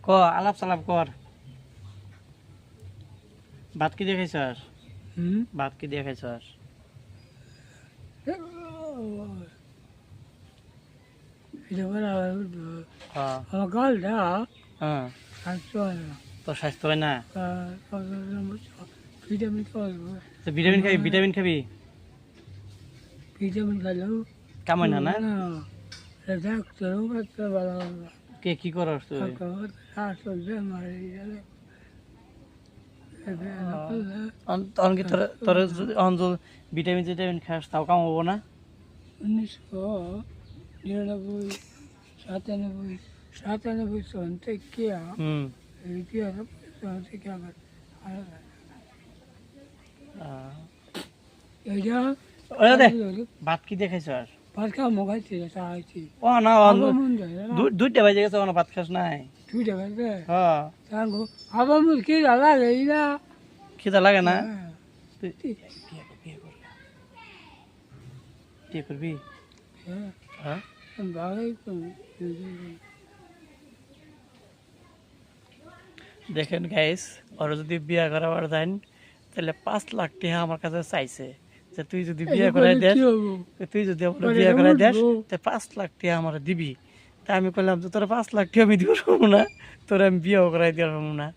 ক আলাপ সালাপ কর। ভাত কি দিয়ে খাইছস? ভাত কি দিয়ে খাইছস? হ্যাঁ আমার গালটা হ্যাঁ। স্বাস্থ্য হয় না, তোর স্বাস্থ্য হয় না? ভিটামিন খাওয়া তো ভিটামিন খাবি, ভিটামিন খাবি। ভিটামিন খেলেও কাম হয় না না? ডাক্তারও করতে ভালো হবে না। কে কি করস তুই? আসল বেমার হয়ে গেলে তখন কি তোর তোর অঞ্চল ভিটামিন টিটামিন খাস তাও কাম হবো না? 1999 97 সন থেকে হুম। সন থেকে আবার আহ, এইটা ওরে দে ভাত কি দিয়ে খাইছস? ভাত খাওয়া মোগাইছি চাইছি ও না আবার মন যায় না, দুইটা বাজে গেছে ওখানে ভাত খাস নাই? 2 টাকা দেয় হ্যাঁ তারপর আবার মুশকিল লাগে না। খিদা লাগে না? হ্যাঁ, তুই বিয়ে করবি? হ্যাঁ, হ্যাঁ ভালোই তো। দেখেন গাইস, ওরা যদি বিয়ে করাবার দেন তাহলে 5 লাখ টাকা আমার কাছে চাইছে যে তুই যদি বিয়ে করাই দেস, তুই যদি আমার বিয়ে করাই দেস তো 5 লাখ টাকা আমার দিবি। তা আমি বললাম যে তোরা 5 লাখ টাকা আমি দিব না, তোরা আমি বিয়েও করাই দেওয়া না।